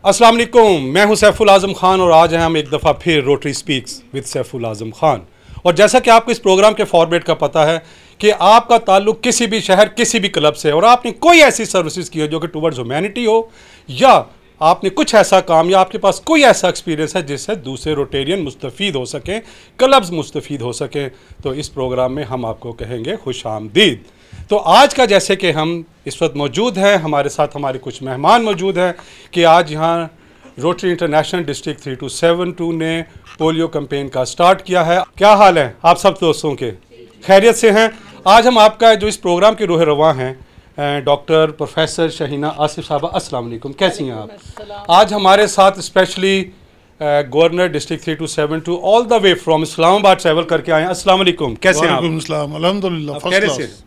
अस्सलाम वालेकुम, मैं हूं सैफुल आज़म खान और आज हैं हम एक दफ़ा फिर rotary speaks with Saiful Azam Khan. और जैसा कि आपको इस प्रोग्राम के फॉर्मेट का पता है कि आपका ताल्लुक़ किसी भी शहर किसी भी क्लब से और आपने कोई ऐसी सर्विसेज की है जो कि टुवर्ड्स ह्यूमैनिटी हो, या आपने कुछ ऐसा काम या आपके पास कोई ऐसा एक्सपीरियंस है जिससे दूसरे रोटेरियन मुस्तफ़ीद हो सकें, क्लब्स मुस्तफ़ीद हो सकें, तो इस प्रोग्राम में हम आपको कहेंगे खुश आमदीद। तो आज का जैसे कि हम इस वक्त मौजूद हैं, हमारे साथ हमारे कुछ मेहमान मौजूद हैं कि आज यहाँ रोटरी इंटरनेशनल डिस्ट्रिक्ट 3272 ने पोलियो कैंपेन का स्टार्ट किया है। क्या हाल है आप सब दोस्तों के? खैरियत से हैं? आज हम आपका जो इस प्रोग्राम के रूह रवां हैं डॉक्टर प्रोफेसर शहीना आसिफ साहबा, अस्सलाम वालेकुम, कैसी हैं आप? आज हमारे साथ specially governor district 3272 all the way from Islamabad travel करके आए हैं। अस्सलाम वालेकुम, कैसे हैं आप? अल्हम्दुलिल्लाह, फर्स्ट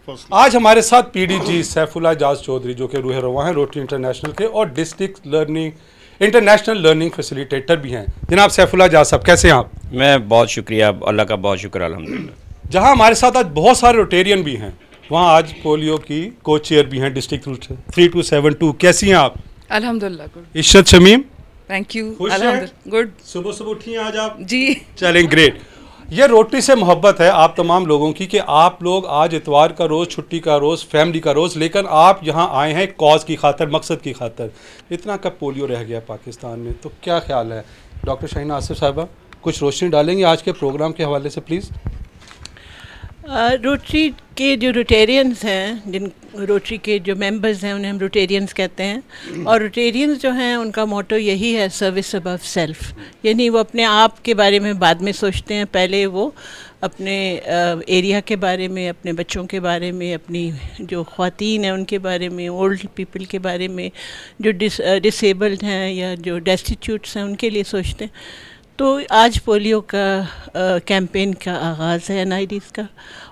क्लास। आज हमारे साथ पीडीजी सैफुल्लाह जाज चौधरी जो कि रूह रवां हैं रोटरी इंटरनेशनल के और डिस्ट्रिक्ट इंटरनेशनल लर्निंग फैसिलिटेटर भी हैं। जनाब सैफुल्लाह जाज साहब, कैसे हैं आप? मैं बहुत शुक्रिया, अल्लाह का बहुत शुक्र अल्हम्दुलिल्लाह। जहां हमारे साथ आज बहुत सारे रोटेरियन भी हैं, वहां आज पोलियो की को चेयर भी हैं डिस्ट्रिक्ट 3272। कैसी हैं आप? अल्हम्दुलिल्लाह good. Ishrat Shamim, thank you. खुश हैं? अल्हम्दुलिल्लाह गुड। सुबह सुबह उठी हैं आज आप? जी चलें, ग्रेट। ये रोटरी से मोहब्बत है आप तमाम लोगों की कि आप लोग आज इतवार का रोज़, छुट्टी का रोज़, फैमिली का रोज़, लेकिन आप यहाँ आए हैं कॉज की खातर, मकसद की खातर। इतना कब पोलियो रह गया पाकिस्तान में, तो क्या ख्याल है? डॉक्टर शहीना आसिफ साहबा कुछ रोशनी डालेंगे आज के प्रोग्राम के हवाले से प्लीज़? रोटरी के जो रोटेरियंस हैं, जिन रोटरी के जो मेंबर्स हैं उन्हें हम रोटेरियंस कहते हैं। और रोटेरियंस जो हैं उनका मोटो यही है, सर्विस अबव सेल्फ। यानी वो अपने आप के बारे में बाद में सोचते हैं, पहले वो अपने एरिया के बारे में, अपने बच्चों के बारे में, अपनी जो ख़वातीन हैं उनके बारे में, ओल्ड पीपल के बारे में, जो डिसेबल्ड हैं या जो डेस्टिट्यूट्स हैं उनके लिए सोचते हैं। तो आज पोलियो का कैंपेन का आगाज़ है NIDs का,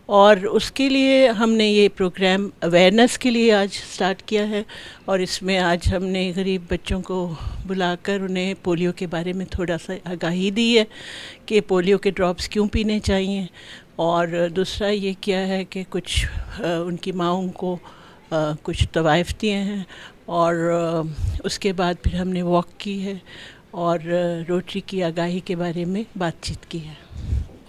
और उसके लिए हमने ये प्रोग्राम अवेयरनेस के लिए आज स्टार्ट किया है। और इसमें आज हमने गरीब बच्चों को बुलाकर उन्हें पोलियो के बारे में थोड़ा सा आगाही दी है कि पोलियो के ड्रॉप्स क्यों पीने चाहिए। और दूसरा ये किया है कि कुछ उनकी माँओं को कुछ तवाइफ दिए हैं, और उसके बाद फिर हमने वॉक की है और रोटरी की आगाही के बारे में बातचीत की है।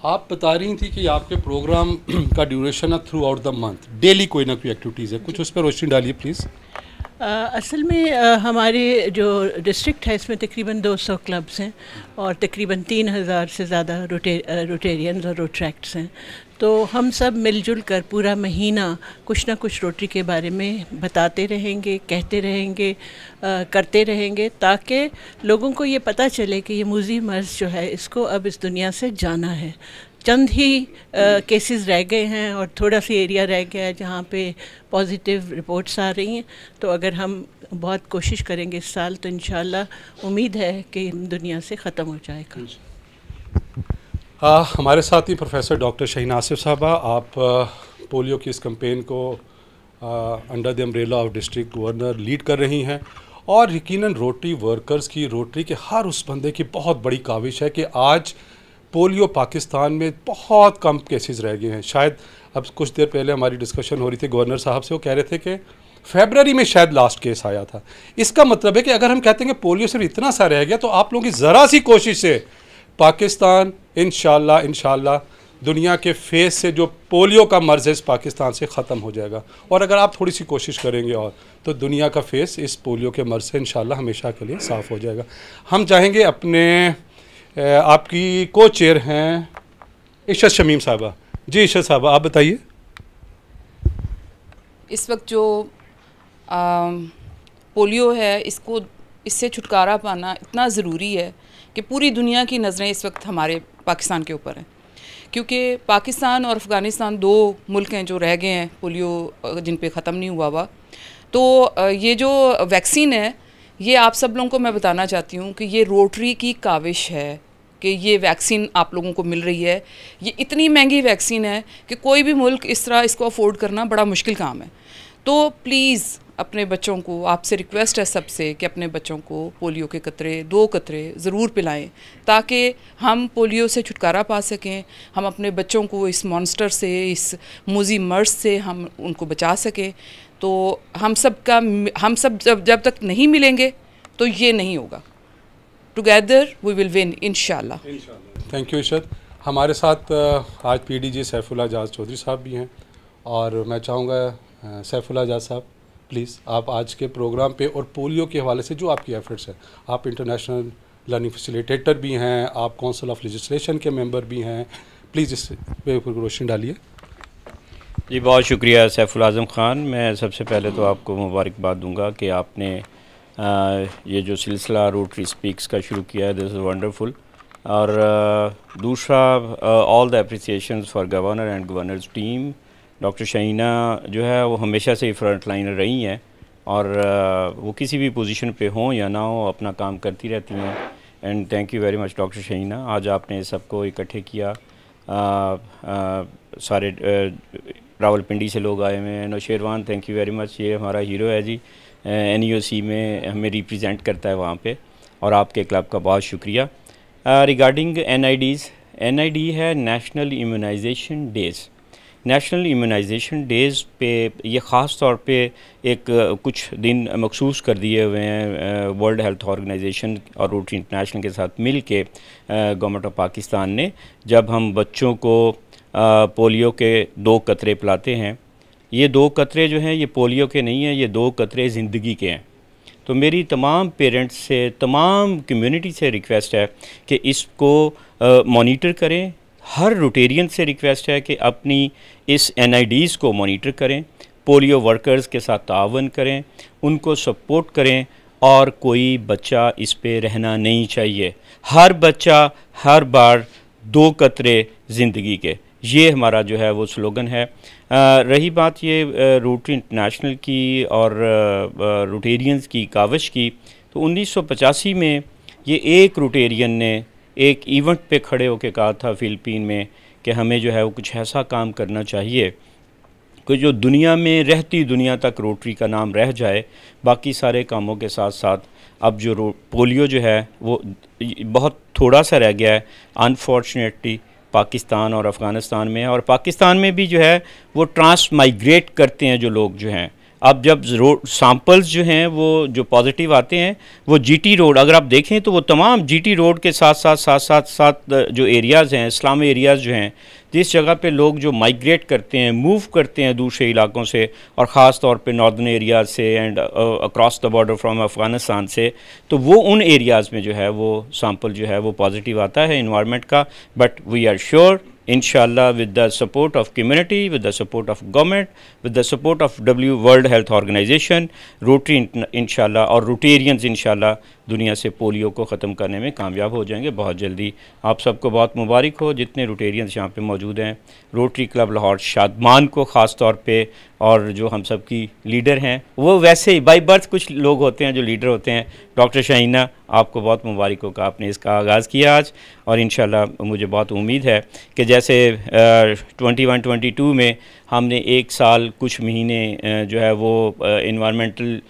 आप बता रही थी कि आपके प्रोग्राम का ड्यूरेशन है through out the month, daily कोई ना कोई एक्टिविटीज़ है, कुछ उस पर रोशनी डालिए प्लीज़। असल में हमारे जो डिस्ट्रिक्ट है इसमें तकरीबन 200 क्लब्स हैं और तकरीबन 3000 से ज़्यादा रोटेरियंस और रोट्रैक्ट्स हैं। तो हम सब मिलजुल कर पूरा महीना कुछ ना कुछ रोटरी के बारे में बताते रहेंगे, कहते रहेंगे, करते रहेंगे, ताकि लोगों को ये पता चले कि ये मूजी मर्ज़ जो है इसको अब इस दुनिया से जाना है। चंद ही केसेस रह गए हैं और थोड़ा सी एरिया रह गया है जहाँ पे पॉजिटिव रिपोर्ट्स आ रही हैं। तो अगर हम बहुत कोशिश करेंगे इस साल तो इंशाल्लाह उम्मीद है कि दुनिया से ख़त्म हो जाएगा। हमारे साथ ही प्रोफेसर डॉक्टर शहीना आसिफ साहबा, आप पोलियो की इस कैंपेन को under the umbrella of district governor lead कर रही हैं, और यकीनन रोटरी वर्कर्स की, रोटरी के हर उस बंदे की बहुत बड़ी काविश है कि आज पोलियो पाकिस्तान में बहुत कम केसेस रह गए हैं। शायद अब कुछ देर पहले हमारी डिस्कशन हो रही थी गवर्नर साहब से, वो कह रहे थे कि फरवरी में शायद लास्ट केस आया था। इसका मतलब है कि अगर हम कहते हैं कि पोलियो सिर्फ इतना सा रह गया, तो आप लोगों की ज़रा सी कोशिश से पाकिस्तान इंशाल्लाह दुनिया के फेस से जो पोलियो का मर्ज़ है इस पाकिस्तान से ख़त्म हो जाएगा। और अगर आप थोड़ी सी कोशिश करेंगे और, तो दुनिया का फेस इस पोलियो के मर्ज़ से इंशाल्लाह हमेशा के लिए साफ़ हो जाएगा। हम चाहेंगे अपने आपकी को चेयर हैं इशरत शमीम साहबा। जी इशरत साहबा, आप बताइए। इस वक्त जो पोलियो है, इससे छुटकारा पाना इतना ज़रूरी है कि पूरी दुनिया की नज़रें इस वक्त हमारे पाकिस्तान के ऊपर हैं, क्योंकि पाकिस्तान और अफ़गानिस्तान 2 मुल्क हैं जो रह गए हैं पोलियो जिन पे ख़त्म नहीं हुआ हुआ। तो ये जो वैक्सीन है, ये आप सब लोगों को मैं बताना चाहती हूँ कि ये रोटरी की काविश है कि ये वैक्सीन आप लोगों को मिल रही है। ये इतनी महंगी वैक्सीन है कि कोई भी मुल्क इस तरह इसको अफोर्ड करना बड़ा मुश्किल काम है। तो प्लीज़ अपने बच्चों को, आपसे रिक्वेस्ट है सबसे कि अपने बच्चों को पोलियो के कतरे 2 कतरे ज़रूर पिलाएं, ताकि हम पोलियो से छुटकारा पा सकें, हम अपने बच्चों को इस मॉन्स्टर से, इस मूजी मर्ज़ से हम उनको बचा सकें। तो हम सब जब तक नहीं मिलेंगे तो ये नहीं होगा। टुगेदर वी विल विन इंशाल्लाह। Thank you Ishrat. हमारे साथ आज पीडीजी सैफुल्लाह एजाज चौधरी साहब भी हैं और मैं चाहूँगा सैफुल्लाह एजाज साहब प्लीज़ आप आज के प्रोग्राम पे और पोलियो के हवाले से जो आपकी एफर्ट्स हैं, आप इंटरनेशनल लर्निंग फैसिलिटेटर भी हैं, आप काउंसिल ऑफ लेजिस्लेशन के मेंबर भी हैं, प्लीज़ इस पे रोशनी डालिए। जी बहुत शुक्रिया सैफुल आज़म ख़ान। मैं सबसे पहले तो आपको मुबारकबाद दूंगा कि आपने ये जो सिलसिला रोटरी स्पीक्स का शुरू किया है, दिस इज़ वंडरफुल। और दूसरा all the appreciations for governor and governor's team. Doctor Shahina जो है वो हमेशा से फ्रंट लाइनर रही हैं और वो किसी भी पोजीशन पे हों या ना हो अपना काम करती रहती हैं। And thank you very much doctor Shahina, आज आपने सबको इकट्ठे किया। सारे रावलपिंडी से लोग आए हुए हैं। Nausherwan thank you very much, ये हमारा हीरो है जी, NEOC में हमें रिप्रेजेंट करता है वहाँ पे, और आपके क्लब का बहुत शुक्रिया। रिगार्डिंग NID है national immunisation days. National immunisation days पे ये ख़ास तौर पे एक कुछ दिन मखसूस कर दिए हुए हैं वर्ल्ड हेल्थ ऑर्गेनाइजेशन और रोटरी इंटरनेशनल के साथ मिल के गवर्नमेंट ऑफ पाकिस्तान ने, जब हम बच्चों को पोलियो के 2 कतरे पिलाते हैं। ये 2 कतरे जो हैं ये पोलियो के नहीं हैं, ये 2 कतरे ज़िंदगी के हैं। तो मेरी तमाम पेरेंट्स से, तमाम कम्युनिटी से रिक्वेस्ट है कि इसको मॉनिटर करें। हर रोटेरियन से रिक्वेस्ट है कि अपनी इस NIDs को मॉनिटर करें, पोलियो वर्कर्स के साथ तावन करें, उनको सपोर्ट करें, और कोई बच्चा इस पे रहना नहीं चाहिए। हर बच्चा हर बार 2 कतरे ज़िंदगी के, ये हमारा जो है वो स्लोगन है। रही बात ये रोटरी इंटरनेशनल की और रोटेरियंस की काविश की, तो 1985 में ये एक रोटेरियन ने एक इवेंट पे खड़े होकर कहा था फ़िलिपीन में कि हमें जो है वो कुछ ऐसा काम करना चाहिए कि जो दुनिया में रहती दुनिया तक रोटरी का नाम रह जाए। बाकी सारे कामों के साथ साथ अब जो पोलियो जो है वो बहुत थोड़ा सा रह गया है अनफॉर्चुनेटली पाकिस्तान और अफ़गानिस्तान में। और पाकिस्तान में भी जो है वो ट्रांस माइग्रेट करते हैं जो लोग जो हैं। अब जब सैंपल्स जो हैं वो जो पॉजिटिव आते हैं वो GT रोड, अगर आप देखें तो वो तमाम GT रोड के साथ जो एरियाज़ हैं, इस्लामी एरियाज़ जो हैं, जिस जगह पे लोग जो माइग्रेट करते हैं, मूव करते हैं दूसरे इलाकों से, और ख़ास तौर पे नॉर्दर्न एरियाज़ से and across the border from Afghanistan से, तो वो उन एरियाज़ में जो है वो सैंपल जो है वो पॉजिटिव आता है इन्वायरमेंट का। But we are sure inshallah with the support of community, with the support of government, with the support of World Health Organization, Rotary inshallah और Rotarians inshallah दुनिया से पोलियो को ख़त्म करने में कामयाब हो जाएंगे बहुत जल्दी। आप सबको बहुत मुबारक हो जितने रोटेरियंस यहाँ पे मौजूद हैं। रोटरी क्लब लाहौर शादमान को ख़ास तौर पे, और जो हम सब की लीडर हैं, वो वैसे ही बाई बर्थ कुछ लोग होते हैं जो लीडर होते हैं। डॉक्टर शाहीना आपको बहुत मुबारक हो कि आपने इसका आगाज़ किया आज, और इंशाल्लाह मुझे बहुत उम्मीद है कि जैसे 21-22 में हमने 1 साल कुछ महीने जो है वो इन्वायरमेंटल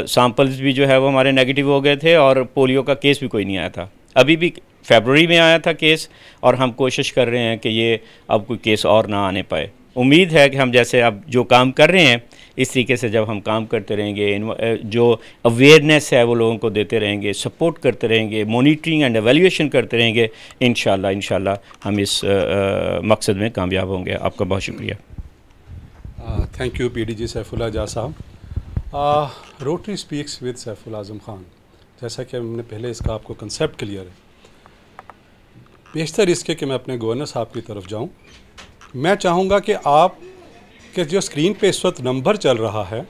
सैंपल्स भी जो है वो हमारे नेगेटिव हो गए थे, और पोलियो का केस भी कोई नहीं आया था। अभी भी फरवरी में आया था केस, और हम कोशिश कर रहे हैं कि ये अब कोई केस और ना आने पाए। उम्मीद है कि हम जैसे अब जो काम कर रहे हैं इस तरीके से जब हम काम करते रहेंगे, जो अवेयरनेस है वो लोगों को देते रहेंगे, सपोर्ट करते रहेंगे, मॉनिटरिंग एंड एवेल्यूएशन करते रहेंगे, इंशाल्लाह हम इस मकसद में कामयाब होंगे। आपका बहुत शुक्रिया। Thank you PDG Saifullah Ejaz साहब। Rotary speaks with Saiful Azam Khan, जैसा कि हमने पहले इसका आपको कंसेप्ट क्लियर है, बेशतर इसके कि मैं अपने गवर्नर साहब की तरफ जाऊं। मैं चाहूँगा कि आप के जो स्क्रीन पे इस वक्त नंबर चल रहा है,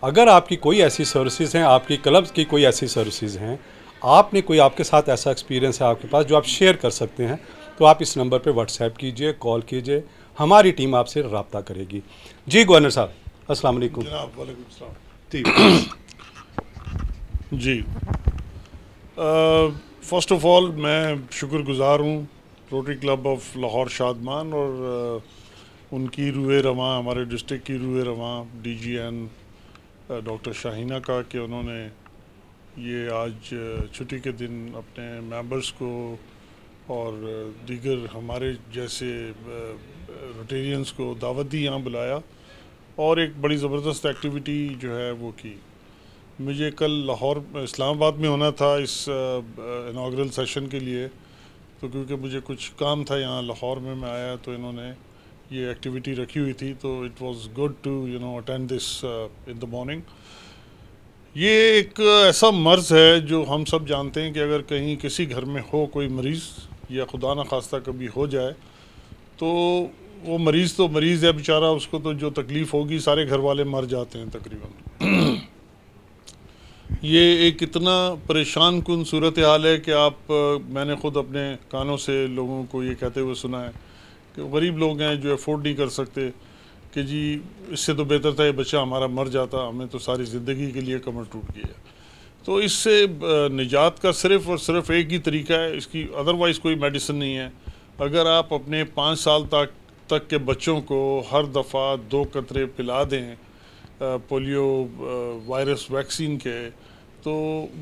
अगर आपकी कोई ऐसी सर्विसेज हैं, आपकी क्लब्स की कोई ऐसी सर्विसेज हैं, आपने कोई आपके साथ ऐसा एक्सपीरियंस है आपके पास जो आप शेयर कर सकते हैं, तो आप इस नंबर पे व्हाट्सएप कीजिए, कॉल कीजिए, हमारी टीम आपसे रब्ता करेगी। जी गवर्नर साहब, अस्सलाम वालेकुम। जी, फ़र्स्ट ऑफ़ ऑल मैं शुक्रगुज़ार हूँ rotary club of Lahore Shadman और उनकी रूए रवां, हमारे डिस्ट्रिक्ट की रूए रवां DGN डॉक्टर शाहीना का, कि उन्होंने ये आज छुट्टी के दिन अपने मेंबर्स को और दीगर हमारे जैसे रोटेरियंस को दावत दी, यहाँ बुलाया और एक बड़ी ज़बरदस्त एक्टिविटी जो है वो की। मुझे कल लाहौर इस्लामाबाद में होना था इस इनाग्रल सेशन के लिए, तो क्योंकि मुझे कुछ काम था यहाँ लाहौर में, मैं आया तो इन्होंने ये एक्टिविटी रखी हुई थी, तो it was good to attend this in the morning. ये एक ऐसा मर्ज़ है जो हम सब जानते हैं कि अगर कहीं किसी घर में हो कोई मरीज़ या खुदा न खास्ता कभी हो जाए तो वो मरीज़ तो मरीज़ है बेचारा, उसको तो जो तकलीफ़ होगी सारे घर वाले मर जाते हैं तकरीबन। ये एक इतना परेशान कुन सूरत हाल है कि मैंने ख़ुद अपने कानों से लोगों को ये कहते हुए सुना है कि गरीब लोग हैं जो अफोर्ड नहीं कर सकते कि जी इससे तो बेहतर था ये बच्चा हमारा मर जाता, हमें तो सारी ज़िंदगी के लिए कमर टूट गई है। तो इससे निजात का सिर्फ़ और सिर्फ एक ही तरीका है, इसकी अदरवाइज़ कोई मेडिसिन नहीं है। अगर आप अपने 5 साल तक के बच्चों को हर दफ़ा 2 कतरे पिला दें पोलियो वायरस वैक्सीन के, तो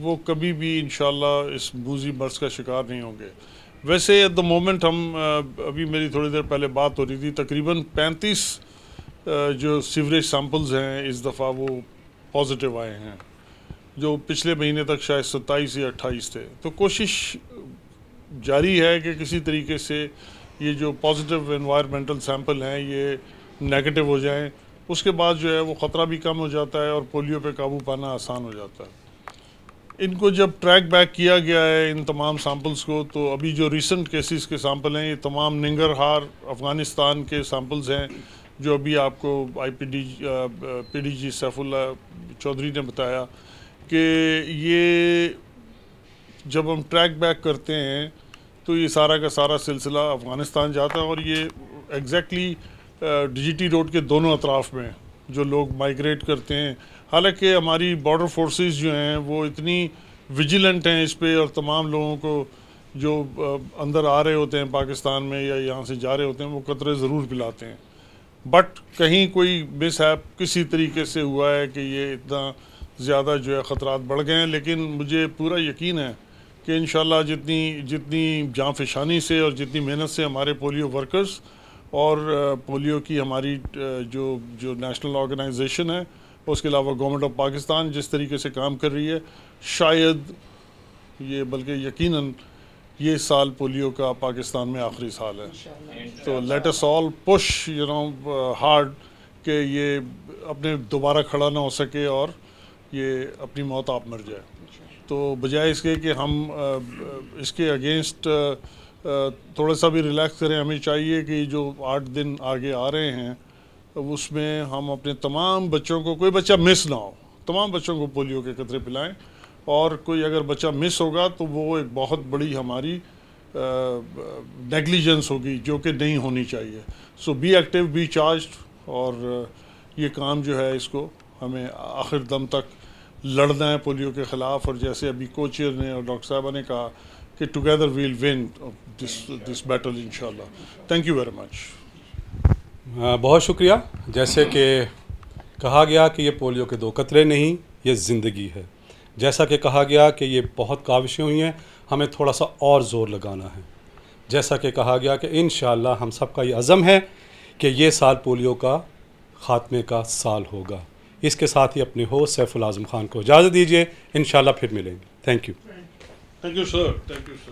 वो कभी भी इंशाल्लाह इस मूजी मर्ज़ का शिकार नहीं होंगे। वैसे एट द मोमेंट हम अभी मेरी थोड़ी देर पहले बात हो रही थी, तकरीबन 35 जो सीवरेज सैंपल्स हैं इस दफ़ा वो पॉजिटिव आए हैं, जो पिछले महीने तक शायद 27 या 28 थे। तो कोशिश जारी है कि किसी तरीके से ये जो पॉजिटिव एनवायरमेंटल सैंपल हैं ये नेगेटिव हो जाएं, उसके बाद जो है वो ख़तरा भी कम हो जाता है और पोलियो पे काबू पाना आसान हो जाता है। इनको जब ट्रैक बैक किया गया है इन तमाम सैंपल्स को, तो अभी जो रिसेंट केसेस के सैंपल हैं ये तमाम निंगरहार अफ़गानिस्तान के सैंपल्स हैं, जो अभी आपको PDG सैफुल्ला चौधरी ने बताया कि ये जब हम ट्रैक बैक करते हैं तो ये सारा का सारा सिलसिला अफ़गानिस्तान जाता है और ये एग्जैक्टली DGT रोड के दोनों अतराफ़ में जो लोग माइग्रेट करते हैं। हालांकि हमारी बॉर्डर फोर्सेस जो हैं वो इतनी विजिलेंट हैं इस पे, और तमाम लोगों को जो अंदर आ रहे होते हैं पाकिस्तान में या यहाँ से जा रहे होते हैं वो कतरे ज़रूर पिलाते हैं। बट कहीं कोई मिसहैप किसी तरीके से हुआ है कि ये इतना ज़्यादा जो है ख़तरात बढ़ गए हैं, लेकिन मुझे पूरा यकीन है कि इंशाल्लाह जितनी जाँफशानी से और जितनी मेहनत से हमारे पोलियो वर्कर्स और पोलियो की हमारी जो नेशनल ऑर्गेनाइजेशन है, उसके अलावा गवर्नमेंट ऑफ पाकिस्तान जिस तरीके से काम कर रही है, शायद ये बल्कि यकीनन ये साल पोलियो का पाकिस्तान में आखिरी साल है। तो let us all push hard कि ये अपने दोबारा खड़ा ना हो सके और ये अपनी मौत आप मर जाए। तो बजाय इसके कि हम इसके अगेंस्ट थोड़ा सा भी रिलैक्स करें, हमें चाहिए कि जो 8 दिन आगे आ रहे हैं उसमें हम अपने तमाम बच्चों को, कोई बच्चा मिस ना हो, तमाम बच्चों को पोलियो के कतरे पिलाएं, और कोई अगर बच्चा मिस होगा तो वो एक बहुत बड़ी हमारी नेग्लिजेंस होगी जो कि नहीं होनी चाहिए। सो बी एक्टिव, बी चार्ज्ड, और ये काम जो है इसको हमें आखिर दम तक लड़ना है पोलियो के ख़िलाफ़। और जैसे अभी कोचर ने और डॉक्टर साहबा ने कहा कि together we'll win this battle इंशाल्लाह। Thank you very much. बहुत शुक्रिया। जैसे कि कहा गया कि ये पोलियो के 2 कतरे नहीं, ये ज़िंदगी है। जैसा कि कहा गया कि ये बहुत काविशें हुई हैं, हमें थोड़ा सा और ज़ोर लगाना है। जैसा कि कहा गया कि इंशाल्लाह हम सब का ये अज़म है कि ये साल पोलियो का ख़ात्मे का साल होगा। इसके साथ ही अपने होस्ट सैफुल आज़म खान को इजाज़त दीजिए, इंशाल्लाह फिर मिलेंगे। Thank you. Thank you sir. Thank you sir.